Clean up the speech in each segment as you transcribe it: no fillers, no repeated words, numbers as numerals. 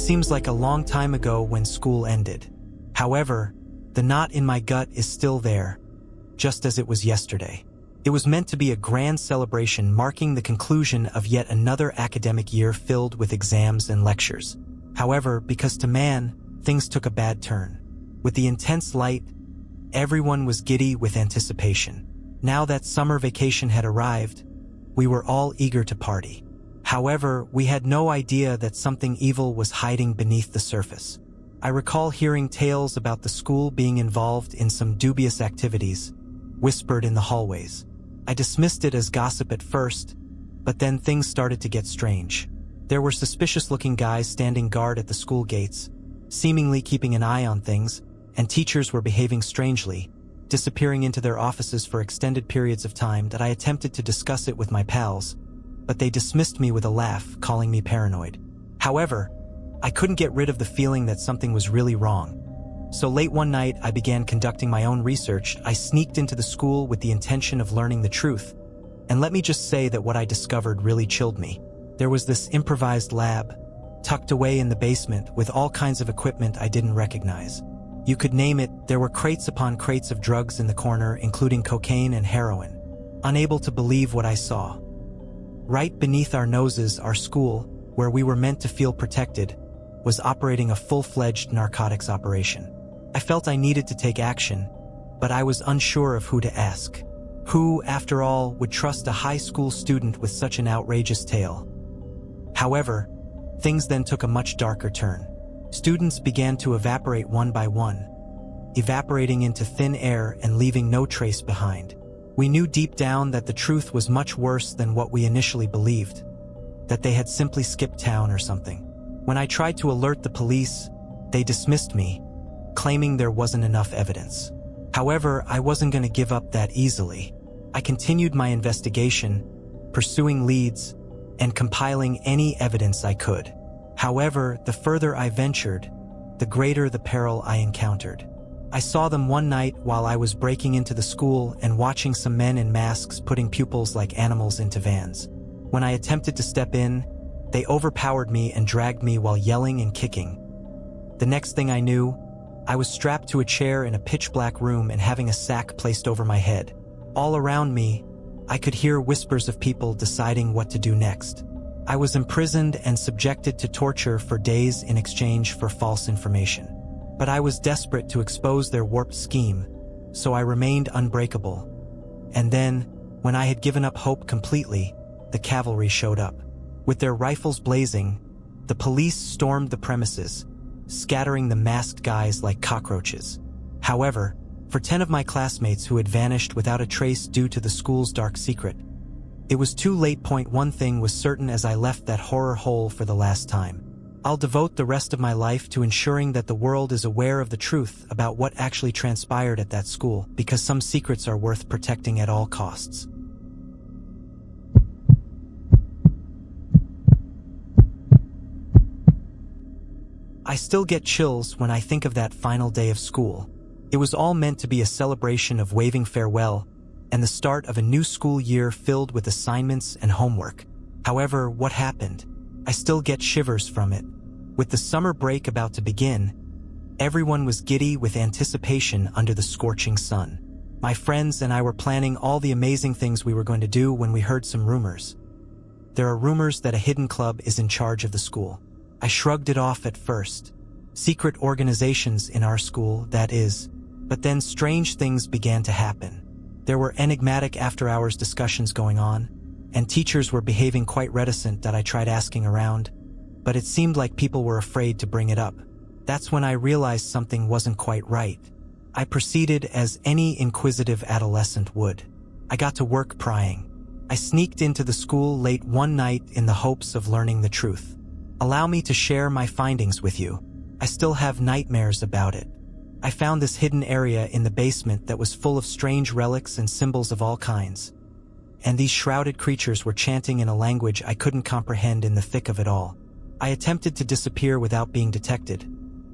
seems like a long time ago when school ended. However, the knot in my gut is still there, just as it was yesterday. It was meant to be a grand celebration marking the conclusion of yet another academic year filled with exams and lectures. However, because to man, things took a bad turn. With the intense light, everyone was giddy with anticipation. Now that summer vacation had arrived, we were all eager to party. However, we had no idea that something evil was hiding beneath the surface. I recall hearing tales about the school being involved in some dubious activities, whispered in the hallways. I dismissed it as gossip at first, but then things started to get strange. There were suspicious-looking guys standing guard at the school gates, seemingly keeping an eye on things, and teachers were behaving strangely, disappearing into their offices for extended periods of time that I attempted to discuss it with my pals, but they dismissed me with a laugh, calling me paranoid. However, I couldn't get rid of the feeling that something was really wrong. So late one night, I began conducting my own research. I sneaked into the school with the intention of learning the truth. And let me just say that what I discovered really chilled me. There was this improvised lab, tucked away in the basement with all kinds of equipment I didn't recognize. You could name it. There were crates upon crates of drugs in the corner, including cocaine and heroin. Unable to believe what I saw. Right beneath our noses, our school, where we were meant to feel protected, was operating a full-fledged narcotics operation. I felt I needed to take action, but I was unsure of who to ask. Who, after all, would trust a high school student with such an outrageous tale? However, things then took a much darker turn. Students began to evaporate one by one, evaporating into thin air and leaving no trace behind. We knew deep down that the truth was much worse than what we initially believed, that they had simply skipped town or something. When I tried to alert the police, they dismissed me, claiming there wasn't enough evidence. However, I wasn't going to give up that easily. I continued my investigation, pursuing leads, and compiling any evidence I could. However, the further I ventured, the greater the peril I encountered. I saw them one night while I was breaking into the school and watching some men in masks putting pupils like animals into vans. When I attempted to step in, they overpowered me and dragged me while yelling and kicking. The next thing I knew, I was strapped to a chair in a pitch-black room and having a sack placed over my head. All around me, I could hear whispers of people deciding what to do next. I was imprisoned and subjected to torture for days in exchange for false information. But I was desperate to expose their warped scheme, so I remained unbreakable. And then, when I had given up hope completely, the cavalry showed up. With their rifles blazing, the police stormed the premises, scattering the masked guys like cockroaches. However, for 10 of my classmates who had vanished without a trace due to the school's dark secret, it was too late. One thing was certain as I left that horror hole for the last time. I'll devote the rest of my life to ensuring that the world is aware of the truth about what actually transpired at that school, because some secrets are worth protecting at all costs. I still get chills when I think of that final day of school. It was all meant to be a celebration of waving farewell and the start of a new school year filled with assignments and homework. However, what happened? I still get shivers from it. With the summer break about to begin, everyone was giddy with anticipation under the scorching sun. My friends and I were planning all the amazing things we were going to do when we heard some rumors. There are rumors that a hidden club is in charge of the school. I shrugged it off at first. Secret organizations in our school, that is. But then strange things began to happen. There were enigmatic after-hours discussions going on, and teachers were behaving quite reticent that I tried asking around, but it seemed like people were afraid to bring it up. That's when I realized something wasn't quite right. I proceeded as any inquisitive adolescent would. I got to work prying. I sneaked into the school late one night in the hopes of learning the truth. Allow me to share my findings with you. I still have nightmares about it. I found this hidden area in the basement that was full of strange relics and symbols of all kinds. And these shrouded creatures were chanting in a language I couldn't comprehend in the thick of it all. I attempted to disappear without being detected,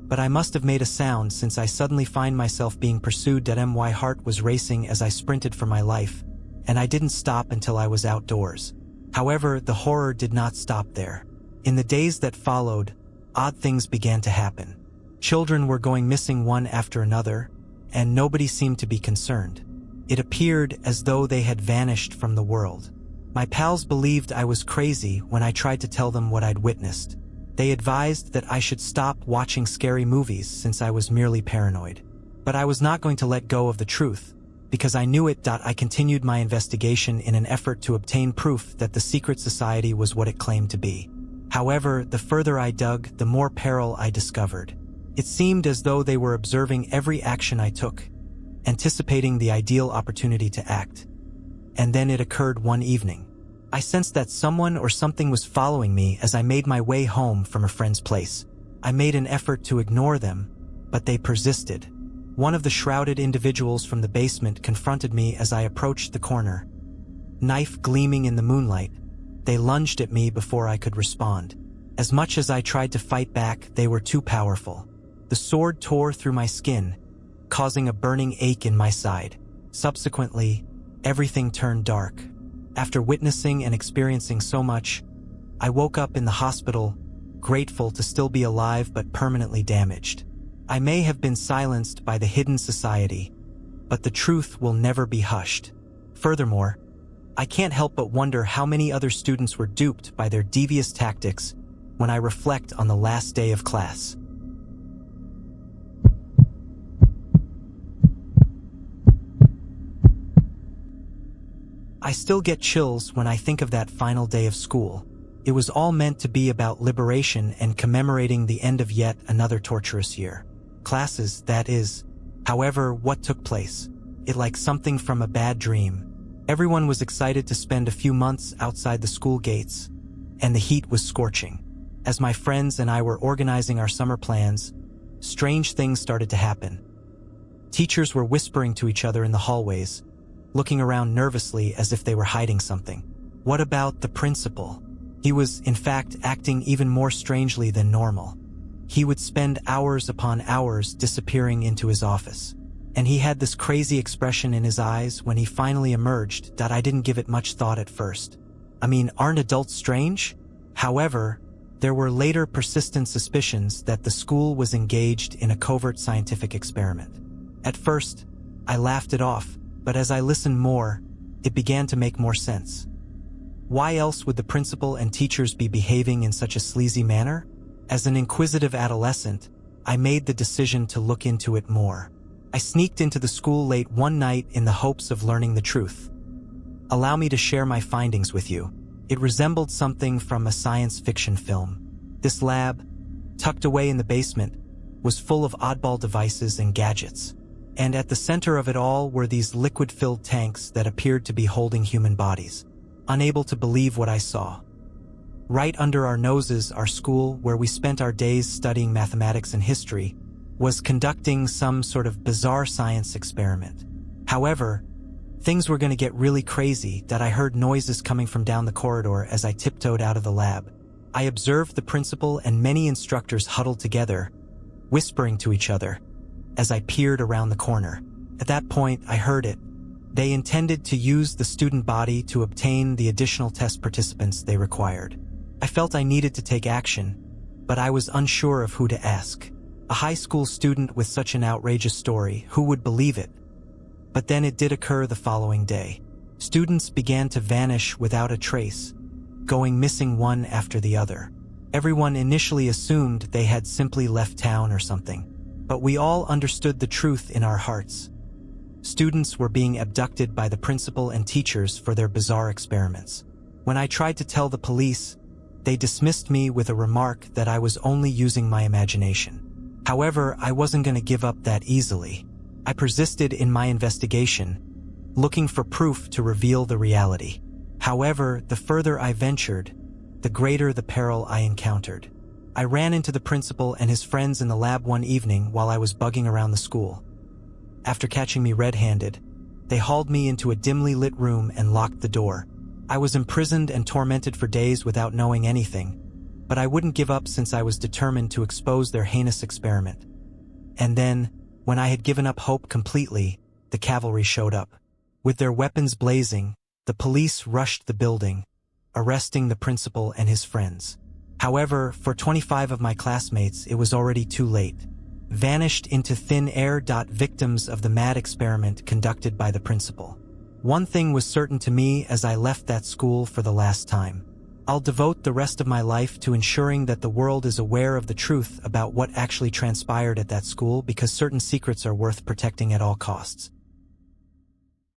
but I must have made a sound since I suddenly find myself being pursued. My heart was racing as I sprinted for my life, and I didn't stop until I was outdoors. However, the horror did not stop there. In the days that followed, odd things began to happen. Children were going missing one after another, and nobody seemed to be concerned. It appeared as though they had vanished from the world. My pals believed I was crazy when I tried to tell them what I'd witnessed. They advised that I should stop watching scary movies since I was merely paranoid. But I was not going to let go of the truth, because I knew it. I continued my investigation in an effort to obtain proof that the secret society was what it claimed to be. However, the further I dug, the more peril I discovered. It seemed as though they were observing every action I took, anticipating the ideal opportunity to act. And then it occurred one evening. I sensed that someone or something was following me as I made my way home from a friend's place. I made an effort to ignore them, but they persisted. One of the shrouded individuals from the basement confronted me as I approached the corner. Knife gleaming in the moonlight, they lunged at me before I could respond. As much as I tried to fight back, they were too powerful. The sword tore through my skin, causing a burning ache in my side. Subsequently, everything turned dark. After witnessing and experiencing so much, I woke up in the hospital, grateful to still be alive but permanently damaged. I may have been silenced by the hidden society, but the truth will never be hushed. Furthermore, I can't help but wonder how many other students were duped by their devious tactics when I reflect on the last day of class. I still get chills when I think of that final day of school. It was all meant to be about liberation and commemorating the end of yet another torturous year. Classes, that is. However, what took place? It like something from a bad dream. Everyone was excited to spend a few months outside the school gates, and the heat was scorching. As my friends and I were organizing our summer plans, strange things started to happen. Teachers were whispering to each other in the hallways, looking around nervously as if they were hiding something. What about the principal? He was, in fact, acting even more strangely than normal. He would spend hours upon hours disappearing into his office. And he had this crazy expression in his eyes when he finally emerged that I didn't give it much thought at first. I mean, aren't adults strange? However, there were later persistent suspicions that the school was engaged in a covert scientific experiment. At first, I laughed it off, but as I listened more, it began to make more sense. Why else would the principal and teachers be behaving in such a sleazy manner? As an inquisitive adolescent, I made the decision to look into it more. I sneaked into the school late one night in the hopes of learning the truth. Allow me to share my findings with you. It resembled something from a science fiction film. This lab, tucked away in the basement, was full of oddball devices and gadgets. And at the center of it all were these liquid-filled tanks that appeared to be holding human bodies. Unable to believe what I saw. Right under our noses, our school, where we spent our days studying mathematics and history, was conducting some sort of bizarre science experiment. However, things were going to get really crazy that I heard noises coming from down the corridor as I tiptoed out of the lab. I observed the principal and many instructors huddled together, whispering to each other, as I peered around the corner. At that point, I heard it. They intended to use the student body to obtain the additional test participants they required. I felt I needed to take action, but I was unsure of who to ask. A high school student with such an outrageous story, who would believe it? But then it did occur the following day. Students began to vanish without a trace, going missing one after the other. Everyone initially assumed they had simply left town or something, but we all understood the truth in our hearts. Students were being abducted by the principal and teachers for their bizarre experiments. When I tried to tell the police, they dismissed me with a remark that I was only using my imagination. However, I wasn't going to give up that easily. I persisted in my investigation, looking for proof to reveal the reality. However, the further I ventured, the greater the peril I encountered. I ran into the principal and his friends in the lab one evening while I was bugging around the school. After catching me red-handed, they hauled me into a dimly lit room and locked the door. I was imprisoned and tormented for days without knowing anything, but I wouldn't give up since I was determined to expose their heinous experiment. And then, when I had given up hope completely, the cavalry showed up. With their weapons blazing, the police rushed the building, arresting the principal and his friends. However, for 25 of my classmates, it was already too late. Vanished into thin air. Victims of the mad experiment conducted by the principal. One thing was certain to me as I left that school for the last time. I'll devote the rest of my life to ensuring that the world is aware of the truth about what actually transpired at that school, because certain secrets are worth protecting at all costs.